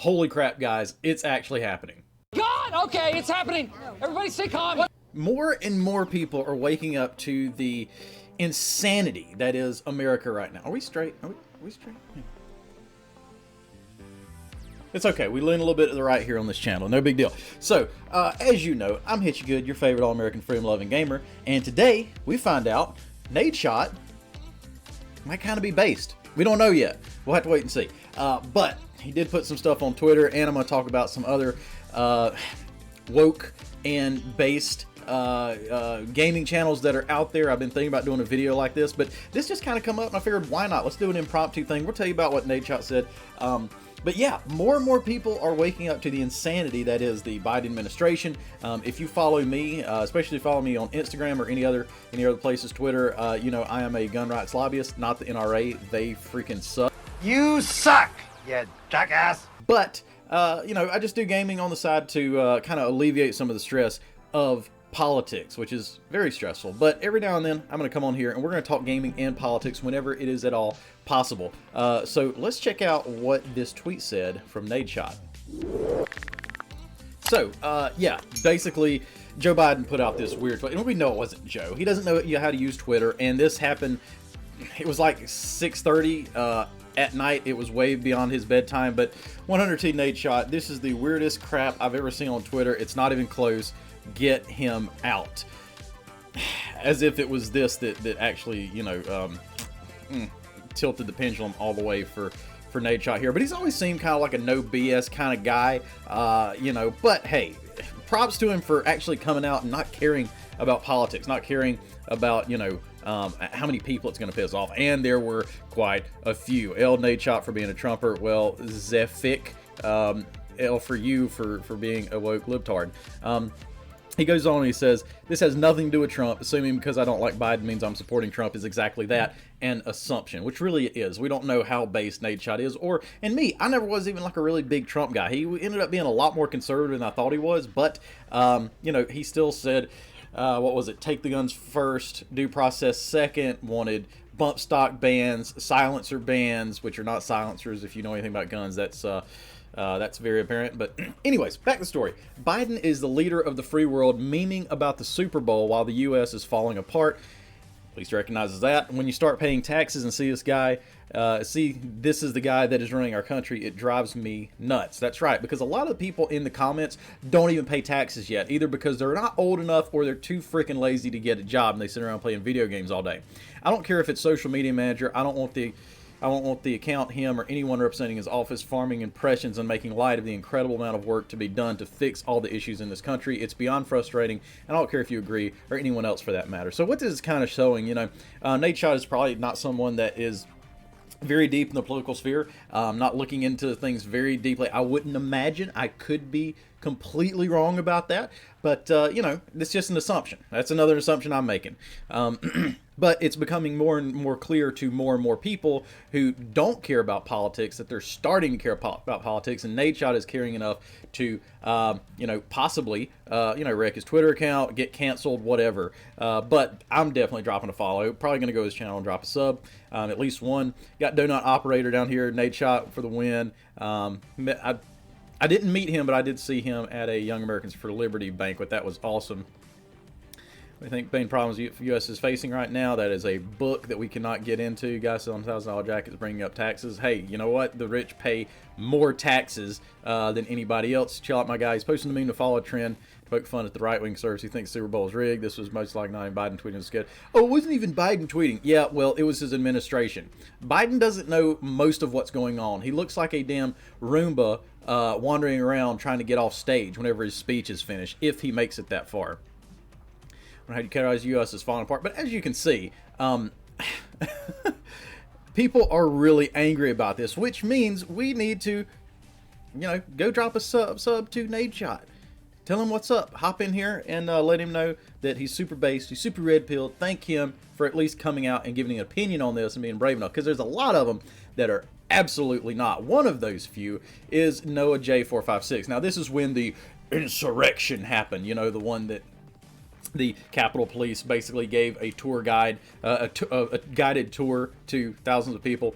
Holy crap, guys, it's actually happening. God, okay, it's happening. Everybody stay calm. More and more people are waking up to the insanity that is America right now. Are we straight? Are we straight? Yeah. It's okay. We lean a little bit to the right here on this channel. No big deal. So, as you know, I'm Hitchy Good, your favorite all-American freedom-loving gamer. And today, we find out Nadeshot might kind of be based. We don't know yet. We'll have to wait and see. But he did put some stuff on Twitter, and I'm going to talk about some other woke and based gaming channels that are out there. I've been thinking about doing a video like this, but this just kind of come up, and I figured, why not? Let's do an impromptu thing. We'll tell you about what Nadeshot said. But yeah, more and more people are waking up to the insanity that is the Biden administration. If you follow me, especially follow me on Instagram or any other places, Twitter, you know I am a gun rights lobbyist, not the NRA. They freaking suck. You suck, you jackass. But you know, I just do gaming on the side to kind of alleviate some of the stress of politics, which is very stressful. But every now and then I'm going to come on here and we're going to talk gaming and politics whenever it is at all possible. So let's check out what this tweet said from Nadeshot. So yeah, basically Joe Biden put out this weird tweet, and we know it wasn't Joe. He doesn't know how to use Twitter, and this happened, it was like 6:30 at night. It was way beyond his bedtime. But 100T Nadeshot, this is the weirdest crap I've ever seen on Twitter. It's not even close. Get him out. As if it was this that actually, you know, tilted the pendulum all the way for Nadeshot here. But he's always seemed kind of like a no BS kind of guy, you know. But hey, props to him for actually coming out and not caring about politics, not caring about, you know, how many people it's going to piss off. And there were quite a few. L Nadeshot for being a Trumper. Well, Zephic, L for you for being a woke libtard. He goes on and he says, this has nothing to do with Trump. Assuming because I don't like Biden means I'm supporting Trump is exactly that, an assumption, which really it is. We don't know how based Nadeshot is. And me, I never was even like a really big Trump guy. He ended up being a lot more conservative than I thought he was. But, you know, he still said, what was it? Take the guns first, due process second, wanted bump stock bans, silencer bans, which are not silencers. If you know anything about guns, that's very apparent. But anyways, back to the story. Biden is the leader of the free world, memeing about the Super Bowl while the U.S. is falling apart. At least recognizes that. When you start paying taxes and see this guy, this is the guy that is running our country, it drives me nuts. That's right, because a lot of the people in the comments don't even pay taxes yet, either because they're not old enough or they're too freaking lazy to get a job and they sit around playing video games all day. I don't care if it's social media manager. I don't want the account, him, or anyone representing his office farming impressions and making light of the incredible amount of work to be done to fix all the issues in this country. It's beyond frustrating, and I don't care if you agree, or anyone else for that matter. So what this is kind of showing, you know, Nadeshot is probably not someone that is very deep in the political sphere, not looking into things very deeply. I wouldn't imagine. I could be completely wrong about that, but you know, it's just an assumption. That's another assumption I'm making. But it's becoming more and more clear to more and more people who don't care about politics that they're starting to care about politics, and Nadeshot is caring enough to, you know, possibly, you know, wreck his Twitter account, get canceled, whatever. But I'm definitely dropping a follow. Probably going to go to his channel and drop a sub, at least one. Got Donut Operator down here, Nadeshot for the win. I didn't meet him, but I did see him at a Young Americans for Liberty banquet. That was awesome. I think main problems the U.S. is facing right now, that is a book that we cannot get into. Guys selling $1,000 jackets, bringing up taxes. Hey, you know what? The rich pay more taxes than anybody else. Chill out, my guy. He's posting the meme to follow a trend, to poke fun at the right-wing service. He thinks Super Bowl is rigged. This was most likely not even Biden tweeting. It's good. Oh, it wasn't even Biden tweeting. Yeah, well, it was his administration. Biden doesn't know most of what's going on. He looks like a damn Roomba wandering around trying to get off stage whenever his speech is finished, if he makes it that far. How you categorize the U.S. is falling apart, but as you can see, people are really angry about this, which means we need to, you know, go drop a sub to Nadeshot. Tell him what's up. Hop in here and let him know that he's super based, he's super red-pilled. Thank him for at least coming out and giving an opinion on this and being brave enough, because there's a lot of them that are absolutely not. One of those few is Noah J456. Now, this is when the insurrection happened, you know, the one that the Capitol Police basically gave a tour guide, a guided tour to thousands of people.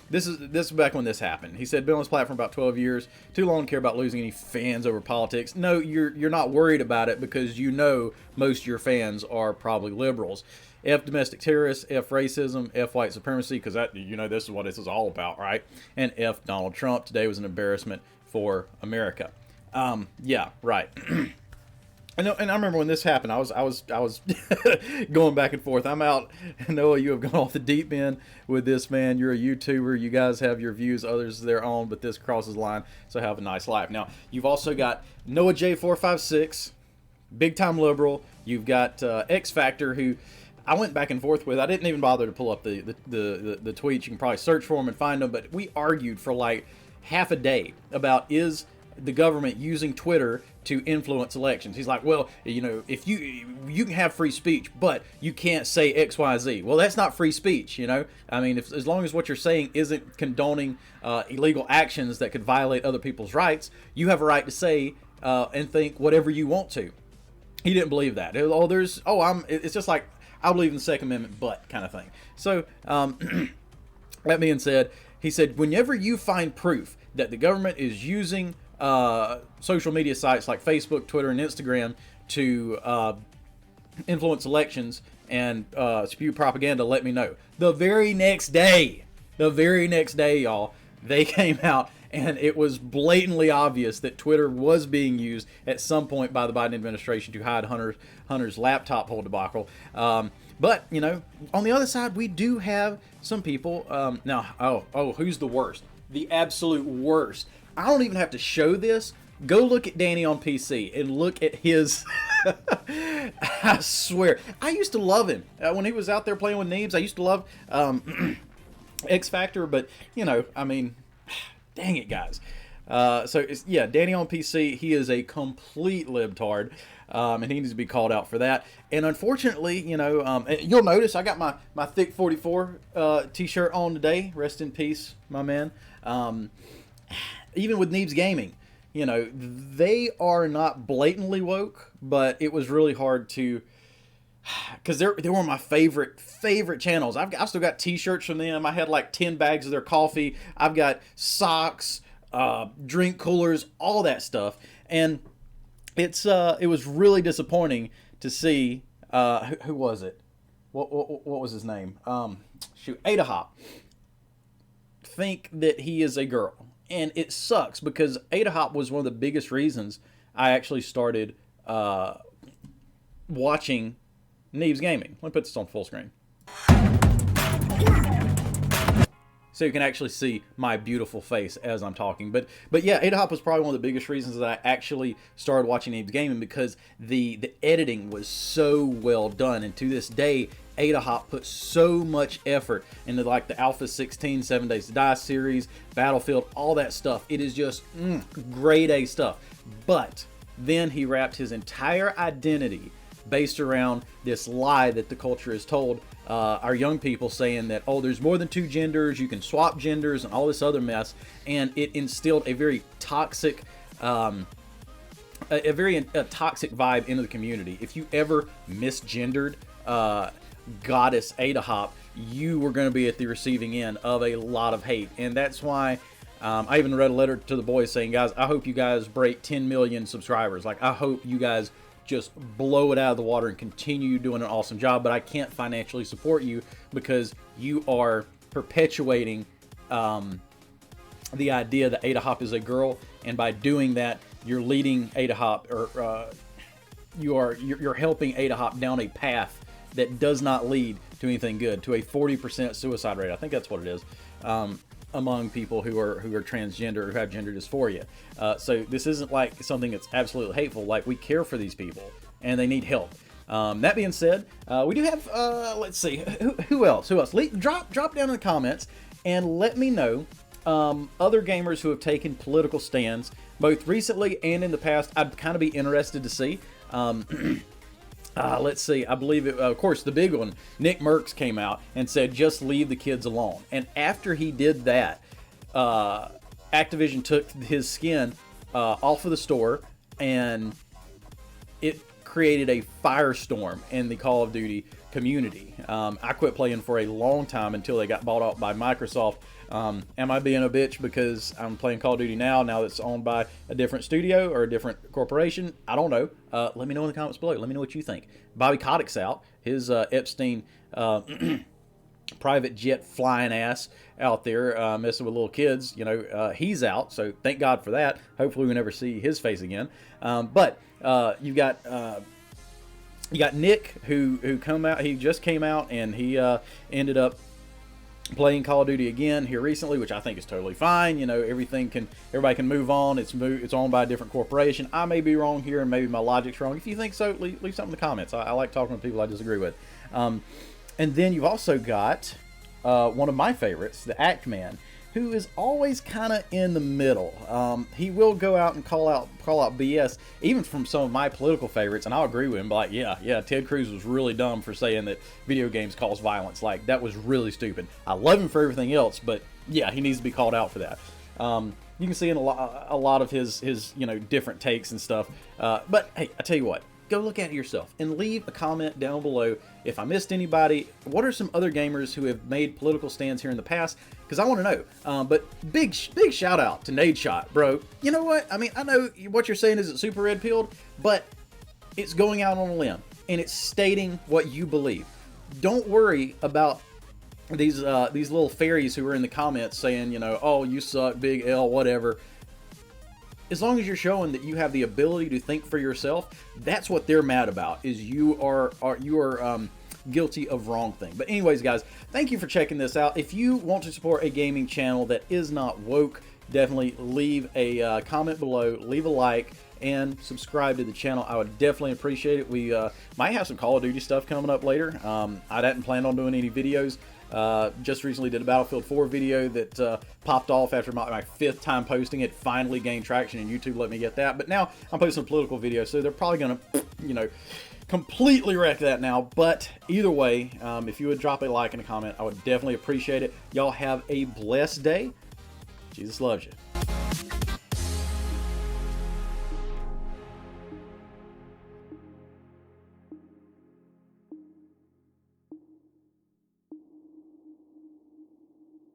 This is back when this happened. He said, been on this platform about 12 years, too long to care about losing any fans over politics. No, you're not worried about it because you know most of your fans are probably liberals. F domestic terrorists, F racism, F white supremacy, because that, you know, this is what this is all about, right? And F Donald Trump. Today was an embarrassment for America. Yeah, right. And I remember when this happened, I was going back and forth. I'm out. Noah, you have gone off the deep end with this, man. You're a YouTuber. You guys have your views, others their own, but this crosses the line. So have a nice life. Now, you've also got Noah J456, big time liberal. You've got X Factor, who I went back and forth with. I didn't even bother to pull up the tweets. You can probably search for them and find them. But we argued for like half a day about, is the government using Twitter to influence elections? He's like, well, you know, if you can have free speech, but you can't say X, Y, Z. Well, that's not free speech, you know. I mean, as long as what you're saying isn't condoning illegal actions that could violate other people's rights, you have a right to say and think whatever you want to. He didn't believe that. It's just like, I believe in the Second Amendment, but kind of thing. So, that being said, he said, whenever you find proof that the government is using social media sites like Facebook, Twitter, and Instagram to influence elections and spew propaganda, let me know. The very next day, y'all, they came out and it was blatantly obvious that Twitter was being used at some point by the Biden administration to hide Hunter's laptop hole debacle. But, you know, on the other side, we do have some people. Now, who's the worst? The absolute worst. I don't even have to show this. Go look at Danny on PC and look at his... I swear. I used to love him. When he was out there playing with Neebs, I used to love X Factor, but, you know, I mean... Dang it, guys. Danny on PC, he is a complete libtard, and he needs to be called out for that. And unfortunately, you know, you'll notice I got my Thick 44 t-shirt on today. Rest in peace, my man. Even with Neebs Gaming, you know, they are not blatantly woke, but it was really hard to... because they were my favorite channels. I've still got t-shirts from them. I had like 10 bags of their coffee. I've got socks, drink coolers, all that stuff. And it was really disappointing to see who was it? What was his name? Ada Hop think that he is a girl. And it sucks because Ada Hop was one of the biggest reasons I actually started watching Neebs Gaming. Let me put this on full screen, so you can actually see my beautiful face as I'm talking. But yeah, Ada Hop was probably one of the biggest reasons that I actually started watching Neebs Gaming, because the editing was so well done. And to this day, Ada Hop put so much effort into like the Alpha 16, 7 Days to Die series, Battlefield, all that stuff. It is just grade A stuff. But then he wrapped his entire identity based around this lie that the culture has told our young people, saying that, oh, there's more than two genders, you can swap genders and all this other mess. And it instilled a very toxic toxic vibe into the community. If you ever misgendered Goddess Ada Hop, you were going to be at the receiving end of a lot of hate. And that's why I even read a letter to the boys saying, guys, I hope you guys break 10 million subscribers. Like, I hope you guys just blow it out of the water and continue doing an awesome job, but I can't financially support you because you are perpetuating the idea that Ada Hop is a girl, and by doing that, you're leading Ada Hop, or you're helping Ada Hop down a path that does not lead to anything good, to a 40% suicide rate. I think that's what it is. Among people who are transgender or who have gender dysphoria. So this isn't like something that's absolutely hateful. Like, we care for these people and they need help. That being said, we do have, let's see, who else? Drop down in the comments and let me know other gamers who have taken political stands, both recently and in the past. I'd kind of be interested to see. Let's see, I believe it, of course, the big one, Nick Merckx came out and said, just leave the kids alone. And after he did that, Activision took his skin off of the store, and it created a firestorm in the Call of Duty community. I quit playing for a long time until they got bought out by Microsoft. Am I being a bitch because I'm playing Call of Duty now that it's owned by a different studio or a different corporation? I don't know. Let me know in the comments below. Let me know what you think. Bobby Kotick's out. His Epstein private jet flying ass out there messing with little kids, you know, he's out, so thank God for that. Hopefully we never see his face again. But you got Nick who come out. He just came out and he ended up playing Call of Duty again here recently, which I think is totally fine. You know, everybody can move on. It's owned by a different corporation. I may be wrong here, and maybe my logic's wrong. If you think so, leave something in the comments. I like talking with people I disagree with. And then you've also got one of my favorites, the Act Man, who is always kind of in the middle. He will go out and call out BS, even from some of my political favorites, and I'll agree with him. But like, yeah, Ted Cruz was really dumb for saying that video games cause violence. Like, that was really stupid. I love him for everything else, but yeah, he needs to be called out for that. You can see in a lot of his you know, different takes and stuff. But hey, I tell you what. Go look at it yourself and leave a comment down below if I missed anybody. What are some other gamers who have made political stands here in the past? Because I want to know. But big shout out to Nadeshot, bro. You know what? I mean, I know what you're saying isn't super red pilled, but it's going out on a limb and it's stating what you believe. Don't worry about these little fairies who are in the comments saying, you know, oh, you suck, big L, whatever. As long as you're showing that you have the ability to think for yourself, that's what they're mad about, is you are guilty of wrong thing. But anyways, guys, thank you for checking this out. If you want to support a gaming channel that is not woke, definitely leave a comment below, leave a like, and subscribe to the channel. I would definitely appreciate it. We might have some Call of Duty stuff coming up later. I hadn't planned on doing any videos. Just recently did a Battlefield 4 video that popped off after my 5th time posting it. Finally gained traction and YouTube let me get that. But now I'm posting a political video, so they're probably going to, you know, completely wreck that now. But either way, if you would drop a like and a comment, I would definitely appreciate it. Y'all have a blessed day. Jesus loves you.